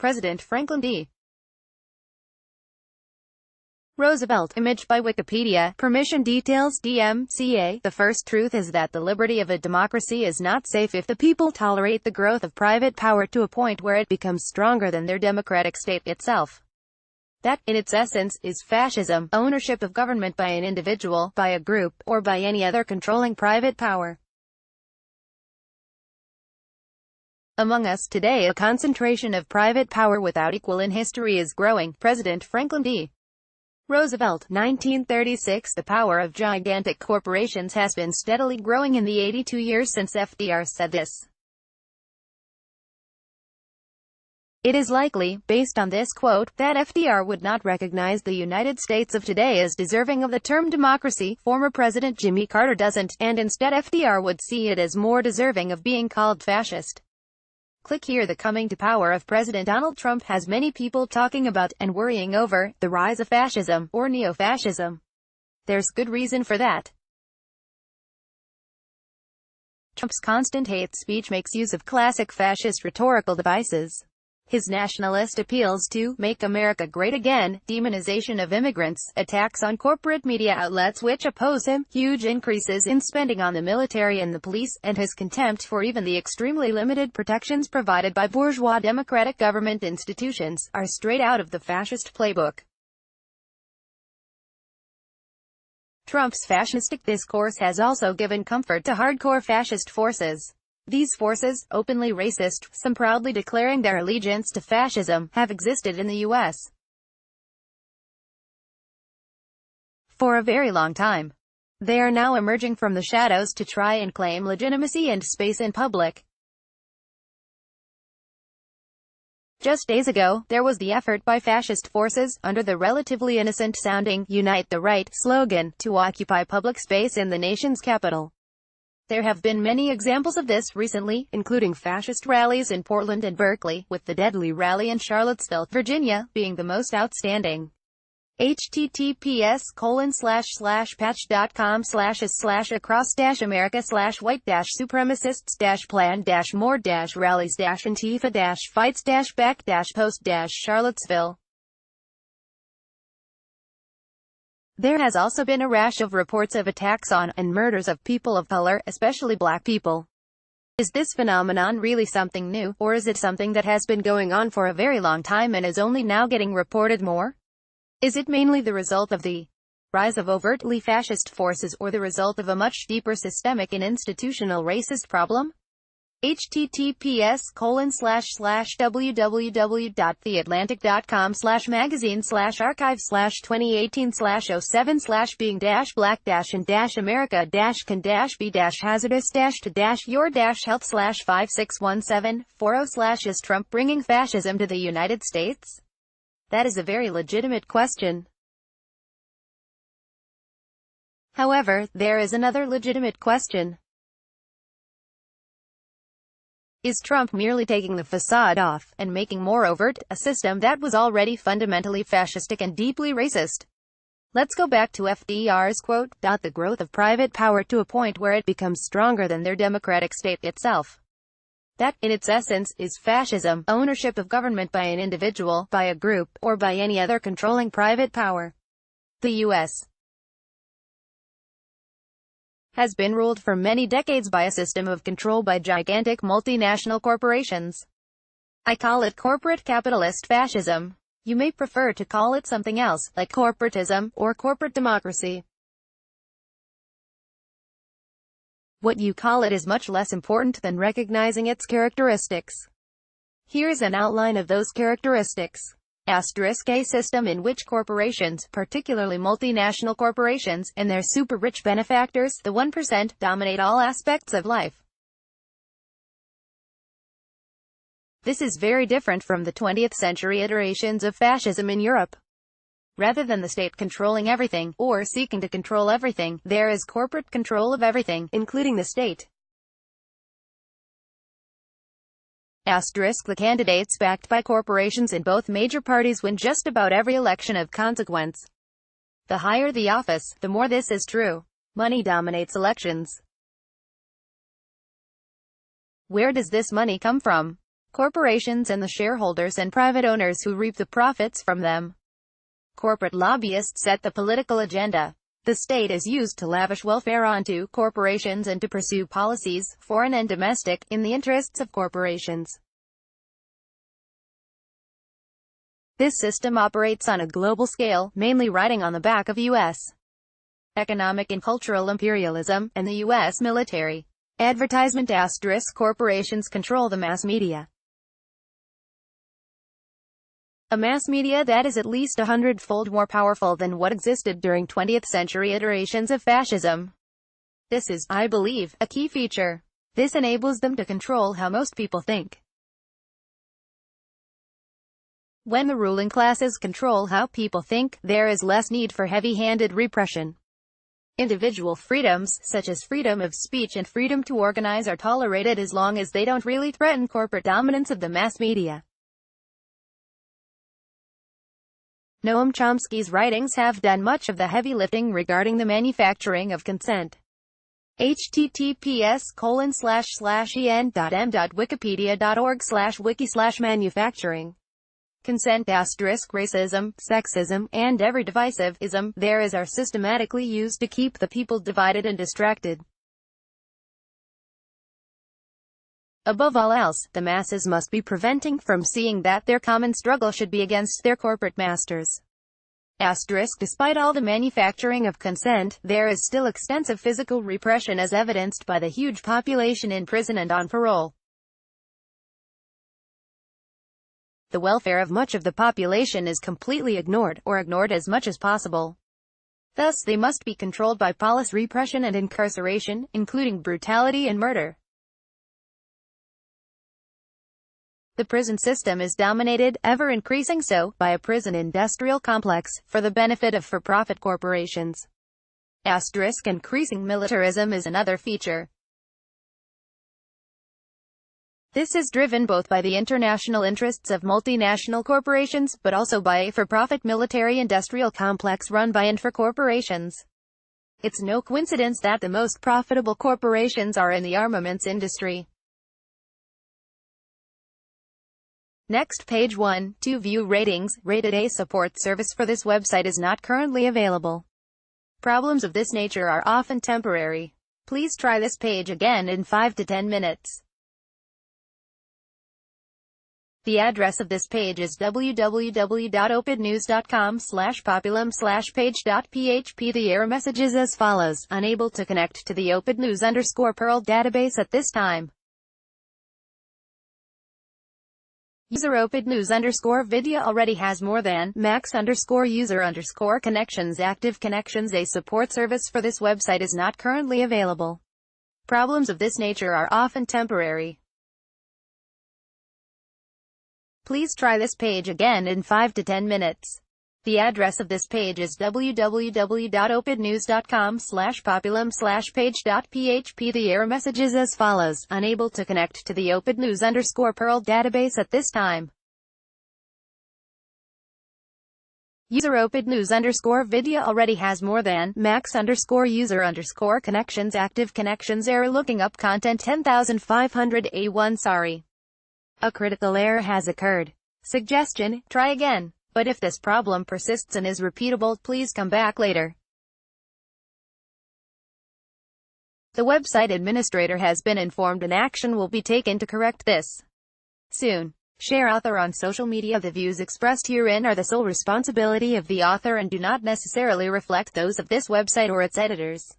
President Franklin D. Roosevelt. Image by Wikipedia. Permission details. DMCA. The first truth is that the liberty of a democracy is not safe if the people tolerate the growth of private power to a point where it becomes stronger than their democratic state itself. That, in its essence, is fascism, ownership of government by an individual, by a group, or by any other controlling private power. Among us today, a concentration of private power without equal in history is growing. President Franklin D. Roosevelt, 1936. The power of gigantic corporations has been steadily growing in the 82 years since FDR said this. It is likely, based on this quote, that FDR would not recognize the United States of today as deserving of the term democracy. Former President Jimmy Carter doesn't, and instead FDR would see it as more deserving of being called fascist. Click here. The coming to power of President Donald Trump has many people talking about, and worrying over, the rise of fascism, or neo-fascism. There's good reason for that. Trump's constant hate speech makes use of classic fascist rhetorical devices. His nationalist appeals to "Make America Great Again," demonization of immigrants, attacks on corporate media outlets which oppose him, huge increases in spending on the military and the police, and his contempt for even the extremely limited protections provided by bourgeois democratic government institutions, are straight out of the fascist playbook. Trump's fascistic discourse has also given comfort to hardcore fascist forces. These forces, openly racist, some proudly declaring their allegiance to fascism, have existed in the U.S. for a very long time. They are now emerging from the shadows to try and claim legitimacy and space in public. Just days ago, there was the effort by fascist forces, under the relatively innocent-sounding "Unite the Right" slogan, to occupy public space in the nation's capital. There have been many examples of this recently, including fascist rallies in Portland and Berkeley, with the deadly rally in Charlottesville, Virginia, being the most outstanding. https://patch.com//across-america/white-supremacists-plan-more-rallies-antifa-fights-post-Charlottesville. There has also been a rash of reports of attacks on, and murders of people of color, especially black people. Is this phenomenon really something new, or is it something that has been going on for a very long time and is only now getting reported more? Is it mainly the result of the rise of overtly fascist forces, or the result of a much deeper systemic and institutional racist problem? https://www.theatlantic.com/magazine/archive/2018/07/being-black-and-america-can-be-has-it-is-to-your-health/56174/is Trump bringing fascism to the United States? That is a very legitimate question. However, there is another legitimate question. Is Trump merely taking the facade off, and making more overt, a system that was already fundamentally fascistic and deeply racist? Let's go back to FDR's quote, "The growth of private power to a point where it becomes stronger than their democratic state itself. That, in its essence, is fascism, ownership of government by an individual, by a group, or by any other controlling private power." The U.S. has been ruled for many decades by a system of control by gigantic multinational corporations. I call it corporate capitalist fascism. You may prefer to call it something else, like corporatism, or corporate democracy. What you call it is much less important than recognizing its characteristics. Here's an outline of those characteristics. A system in which corporations, particularly multinational corporations, and their super-rich benefactors, the 1%, dominate all aspects of life. This is very different from the 20th century iterations of fascism in Europe. Rather than the state controlling everything, or seeking to control everything, there is corporate control of everything, including the state. The candidates backed by corporations in both major parties win just about every election of consequence. The higher the office, the more this is true. Money dominates elections. Where does this money come from? corporations and the shareholders and private owners who reap the profits from them. Corporate lobbyists set the political agenda. The state is used to lavish welfare onto corporations and to pursue policies, foreign and domestic, in the interests of corporations. This system operates on a global scale, mainly riding on the back of U.S. economic and cultural imperialism, and the U.S. military. Advertisement * corporations control the mass media. A mass media that is at least 100-fold more powerful than what existed during 20th-century iterations of fascism. This is, I believe, a key feature. This enables them to control how most people think. When the ruling classes control how people think, there is less need for heavy-handed repression. Individual freedoms, such as freedom of speech and freedom to organize, are tolerated as long as they don't really threaten corporate dominance of the mass media. Noam Chomsky's writings have done much of the heavy lifting regarding the manufacturing of consent. https://en.m.wikipedia.org/wiki/manufacturing. Consent * racism, sexism, and every divisive ism there is are systematically used to keep the people divided and distracted. Above all else, the masses must be preventing from seeing that their common struggle should be against their corporate masters. Despite all the manufacturing of consent, there is still extensive physical repression as evidenced by the huge population in prison and on parole. The welfare of much of the population is completely ignored, or ignored as much as possible. Thus, they must be controlled by police repression and incarceration, including brutality and murder. The prison system is dominated, ever increasing so, by a prison industrial complex, for the benefit of for-profit corporations. Increasing militarism is another feature. This is driven both by the international interests of multinational corporations, but also by a for-profit military-industrial complex run by corporations. It's no coincidence that the most profitable corporations are in the armaments industry. Next, page 1, to view ratings. Rated A support service for this website is not currently available. Problems of this nature are often temporary. Please try this page again in 5 to 10 minutes. The address of this page is www.opednews.com/populum/page.php. The error message is as follows: unable to connect to the opednews_perl database at this time. User opednews_video already has more than max_user_connections active connections. A support service for this website is not currently available. Problems of this nature are often temporary. Please try this page again in 5 to 10 minutes. The address of this page is www.opednews.com/populum/page.php. The error message is as follows: unable to connect to the opednews_perl database at this time. User opednews_video already has more than max_user_connections active connections. Error looking up content 10500A1. Sorry. A critical error has occurred. Suggestion: try again. But if this problem persists and is repeatable, please come back later. The website administrator has been informed and action will be taken to correct this soon. Share author on social media. The views expressed herein are the sole responsibility of the author and do not necessarily reflect those of this website or its editors.